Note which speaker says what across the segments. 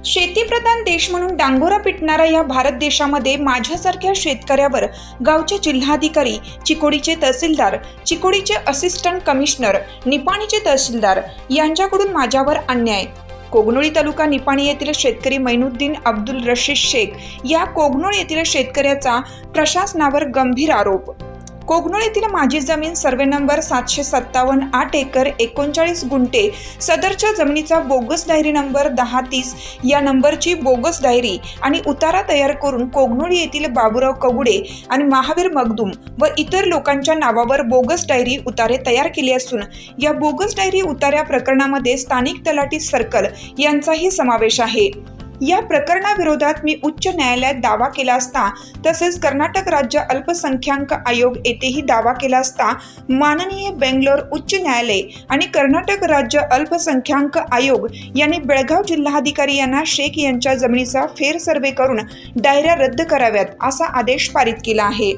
Speaker 1: शेतीप्रधान देश म्हणून डांगोरा पिटणारा या भारत देशामध्ये माझ्यासारख्या शेतकऱ्यावर गावचे जिल्हाधिकारी, चिकोडीचे तहसीलदार, चिकोडीचे असिस्टंट कमिशनर, निपाणीचे तहसीलदार यांच्याकडून माझ्यावर अन्याय. कोगनोळी तालुका निपाणी येथील शेतकरी मैनुद्दीन अब्दुल रशीद शेख या कोगनोळ येथील शेतकऱ्याचा प्रशासनावर गंभीर आरोप. कोगनोळ येथील माझी जमीन सर्वे नंबर 757 8 एकर 39 गुंठे सदरच्या जमिनीचा बोगस डायरी नंबर 1030 या नंबरची बोगस डायरी आणि उतारा तयार करून कोगनोळी येथील बाबूराव कगुडे आणि महावीर मगदूम व इतर लोकांच्या नावावर बोगस डायरी उतारे तयार केले असून या बोगस डायरी उतार्या प्रकरणामध्ये स्थानिक तलाठी सर्कल यांचाही समावेश आहे. या प्रकरणाविरोधात मी उच्च न्यायालयात दावा केला असता तसेच कर्नाटक राज्य अल्पसंख्याक आयोग येथेही दावा केला असता माननीय बेंगलोर उच्च न्यायालय आणि कर्नाटक राज्य अल्पसंख्याक आयोग यांनी बेळगाव जिल्हाधिकारी यांना शेख यांच्या जमिनीचा फेर सर्वे करून डायऱ्या रद्द कराव्यात असा आदेश पारित केला आहे.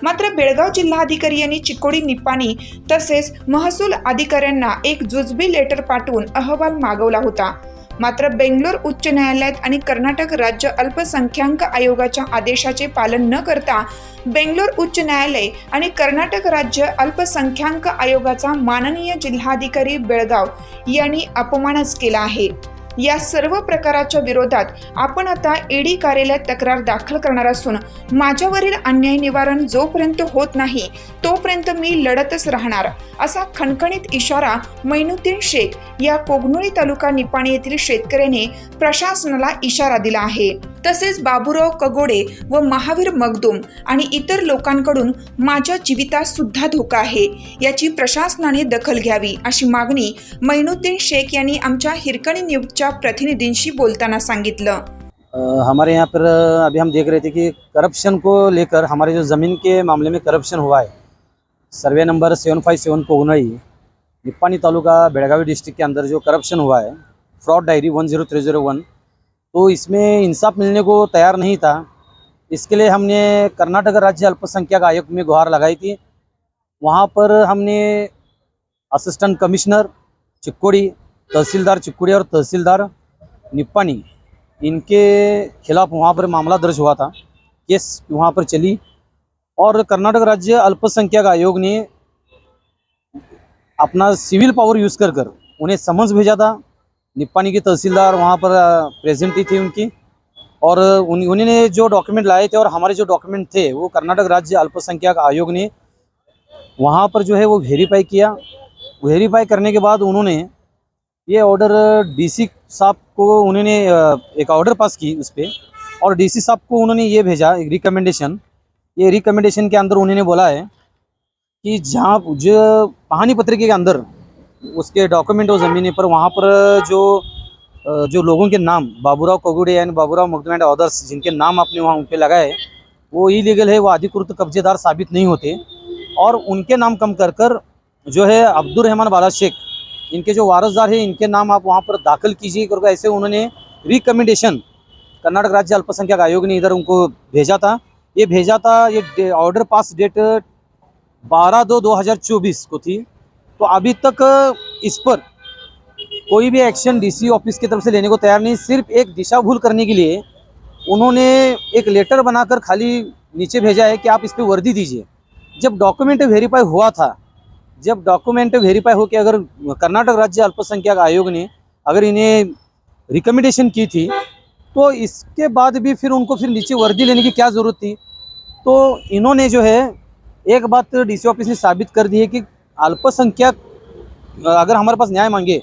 Speaker 1: मात्र बेळगाव जिल्हाधिकारी यांनी चिकोडी, निपाणी तसेच महसूल अधिकाऱ्यांना एक जुजबी लेटर पाठवून अहवाल मागवला होता. मात्र बेंगलोर उच्च न्यायालयात आणि कर्नाटक राज्य अल्पसंख्याक आयोगाच्या आदेशाचे पालन न करता बेंगलोर उच्च न्यायालय आणि कर्नाटक राज्य अल्पसंख्याक आयोगाचा माननीय जिल्हाधिकारी बेळगाव यांनी अपमानच केला आहे. या सर्व प्रकाराच्या विरोधात आपण आता ईडी कार्यालयात तक्रार दाखल करणार असून माझ्यावरील अन्याय निवारण जोपर्यंत होत नाही तोपर्यंत मी लढतच राहणार असा खणखणीत इशारा मैनुद्दीन शेख या कोगनोळी तालुका निपाणी येथील शेतकऱ्याने प्रशासनाला इशारा दिला आहे. तसेच बाबूराव कगोडे व महावीर मगदूम आणि इतर लोकांकडून माझ्या जीवितास सुद्धा धोका आहे, याची प्रशासनाने दखल घ्यावी अशी मागणी मैनुद्दीन शेख यांनी आमच्या हिरकणी न्यूजच्या प्रतिनिधींशी बोलताना सांगितलं.
Speaker 2: हमारे यहाँ पर अभी हम देख रहे थे कि करप्शन को लेकर हमारे जो ज़मीन के मामले में करप्शन हुआ है, survey number 757 Kognoli Nipani taluka Belagavi district के अंदर जो करप्शन हुआ है, फ्रॉड डायरी 10301, तो इसमें इंसाफ मिलने को तैयार नहीं था. इसके लिए हमने कर्नाटक राज्य अल्पसंख्यक आयोग में गुहार लगाई थी. वहाँ पर हमने असिस्टेंट कमिश्नर चिकोड़ी, तहसीलदार चिकोड़ी और तहसीलदार निपाणी इनके खिलाफ वहाँ पर मामला दर्ज हुआ था. केस वहाँ पर चली और कर्नाटक राज्य अल्पसंख्यक आयोग ने अपना सिविल पावर यूज़ कर उन्हें समन्स भेजा था. निपाणी की तहसीलदार वहाँ पर प्रेजेंट ही थी उनकी, और उन्होंने जो डॉक्यूमेंट लाए थे और हमारे जो डॉक्यूमेंट थे वो कर्नाटक राज्य अल्पसंख्यक आयोग ने वहाँ पर जो है वो वेरीफाई किया. वेरीफाई करने के बाद उन्होंने ये ऑर्डर डीसी साहब को उन्होंने एक ऑर्डर पास की उस पर, और डीसी साहब को उन्होंने ये भेजा एक रिकमेंडेशन. ये रिकमेंडेशन के अंदर उन्होंने बोला है कि जहाँ जो कहानी पत्रिका के अंदर उसके डॉक्यूमेंट हो ज़मीन पर, वहाँ पर जो लोगों के नाम Baburao Kagude and Baburao Magdum and others जिनके नाम आपने वहाँ उन पर लगाए वो इलीगल है, वो अधिकृत कब्जेदार साबित नहीं होते, और उनके नाम कम कर जो है अब्दुल रहमान बाला शेख इनके जो वारसदार हैं इनके नाम आप वहाँ पर दाखिल कीजिए करके ऐसे उन्होंने रिकमेंडेशन कर्नाटक राज्य अल्पसंख्यक आयोग ने इधर उनको भेजा था. ये ऑर्डर पास डेट 12/2/2024 को थी. तो अभी तक इस पर कोई भी एक्शन डीसी ऑफिस की तरफ से लेने को तैयार नहीं. सिर्फ एक दिशा भूल करने के लिए उन्होंने एक लेटर बनाकर खाली नीचे भेजा है कि आप इस पर वर्दी दीजिए. जब डॉक्यूमेंट वेरीफाई हुआ था, जब डॉक्यूमेंट वेरीफाई हो के अगर कर्नाटक राज्य अल्पसंख्यक आयोग ने अगर इन्हें रिकमेंडेशन की थी तो इसके बाद भी फिर उनको फिर नीचे वर्दी लेने की क्या ज़रूरत थी. तो इन्होंने जो है एक बात डीसी ऑफिस ने साबित कर दी है कि अल्पसंख्यक अगर हमारे पास न्याय मांगे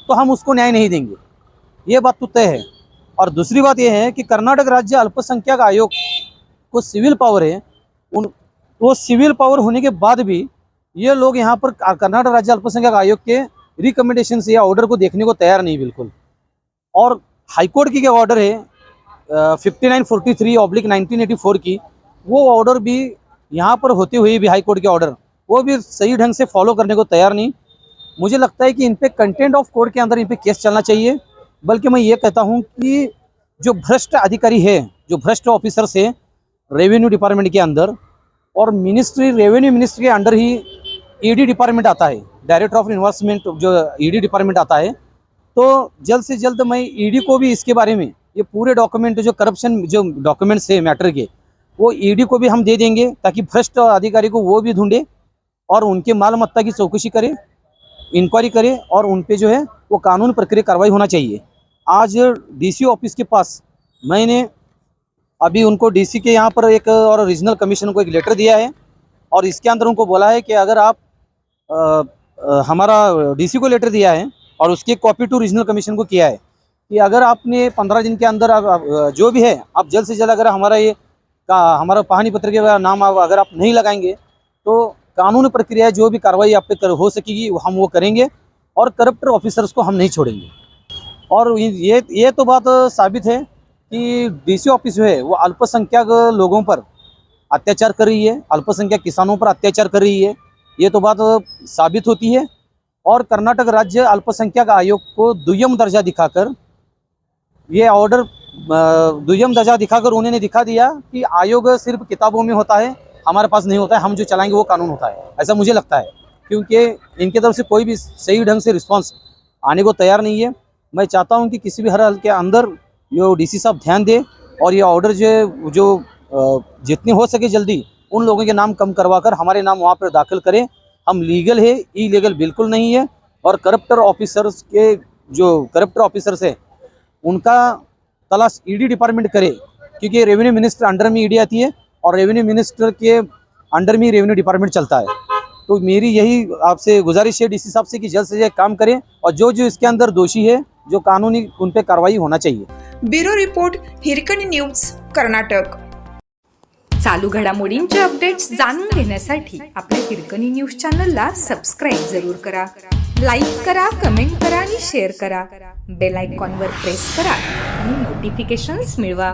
Speaker 2: तो हम उसको न्याय नहीं देंगे, ये बात तो तय है. और दूसरी बात यह है कि कर्नाटक राज्य अल्पसंख्यक आयोग को सिविल पावर है, वो सिविल पावर होने के बाद भी ये लोग यहाँ पर कर्नाटक राज्य अल्पसंख्यक आयोग के रिकमेंडेशन से या ऑर्डर को देखने को तैयार नहीं बिल्कुल. और हाईकोर्ट की क्या ऑर्डर है 5943/1984 की, वो ऑर्डर भी यहाँ पर होते हुए भी हाईकोर्ट के ऑर्डर वो भी सही ढंग से फॉलो करने को तैयार नहीं. मुझे लगता है कि इन पे कंटेंट ऑफ कोर्ट के अंदर इन पे केस चलना चाहिए। बल्कि मैं ये कहता हूँ कि जो भ्रष्ट अधिकारी है, जो भ्रष्ट ऑफिसर्स है रेवेन्यू डिपार्टमेंट के अंदर, और रेवेन्यू मिनिस्ट्री के अंडर ही ईडी डिपार्टमेंट आता है, डायरेक्टर ऑफ इन्वेस्टमेंट जो ईडी डिपार्टमेंट आता है, तो जल्द से जल्द मैं ईडी को भी इसके बारे में, ये पूरे डॉक्यूमेंट जो करप्शन जो डॉक्यूमेंट्स है मैटर के, वो ईडी को भी हम दे देंगे ताकि भ्रष्ट अधिकारी को वो भी ढूंढे और उनके माल मत्ता की चौकसी करे, इंक्वायरी करे और उन पे जो है वो कानून प्रक्रिया कार्रवाई होना चाहिए। आज डीसी ऑफिस के पास मैंने अभी उनको डीसी के यहाँ पर एक और रीजनल कमीशन को एक लेटर दिया है और इसके अंदर उनको बोला है कि अगर आप हमारा डीसी को लेटर दिया है और उसकी कॉपी टू रीजनल कमीशन को किया है कि अगर आपने 15 दिन के अंदर जो भी है आप जल्द से जल्द अगर हमारा पाहनी पत्र के नाम अगर आप नहीं लगाएंगे तो कानूनी प्रक्रिया जो भी कार्रवाई आप पे हो सकेगी हम वो करेंगे और करप्टर ऑफिसर्स को हम नहीं छोड़ेंगे। और ये तो बात साबित है कि डीसी ऑफिस जो है वो अल्पसंख्यक लोगों पर अत्याचार कर रही है, अल्पसंख्यक किसानों पर अत्याचार कर रही है, ये तो बात साबित होती है। और कर्नाटक राज्य अल्पसंख्यक आयोग को दुय्यम दर्जा दिखाकर ये ऑर्डर दुय्यम दर्जा दिखाकर उन्होंने दिखा दिया कि आयोग सिर्फ किताबों में होता है, हमारे पास नहीं होता है, हम जो चलाएंगे वो कानून होता है, ऐसा मुझे लगता है। क्योंकि इनकी तरफ से कोई भी सही ढंग से रिस्पांस आने को तैयार नहीं है। मैं चाहता हूं कि किसी भी हर हाल के अंदर ये डीसी साहब ध्यान दे और ये ऑर्डर जो जितनी हो सके जल्दी उन लोगों के नाम कम करवाकर हमारे नाम वहाँ पर दाखिल करें। हम लीगल है, इलीगल बिल्कुल नहीं है। और करप्टर ऑफिसर्स है उनका तलाश ईडी डिपार्टमेंट करे, क्योंकि रेवेन्यू मिनिस्टर अंडर में ईडी आती है और रेवेन्यू मिनिस्टर के अंडर में रेवेन्यू डिपार्टमेंट चलता है। तो मेरी यही आपसे गुजारिश है डीसी साहब से कि जल्द से जल्द काम करें और जो इसके अंदर दोषी है जो कानूनी उन पे कार्रवाई होना चाहिए।
Speaker 1: Bureau report Hirkani news Karnataka.
Speaker 3: चालू घडामोडींचे अपडेट्स जाणून घेण्यासाठी आपल्या हिरकणी न्यूज चॅनलला सबस्क्राईब जरूर करा, लाईक करा, कमेंट करा आणि शेअर करा. बेल आयकॉनवर प्रेस करा आणि नोटिफिकेशन्स मिळवा.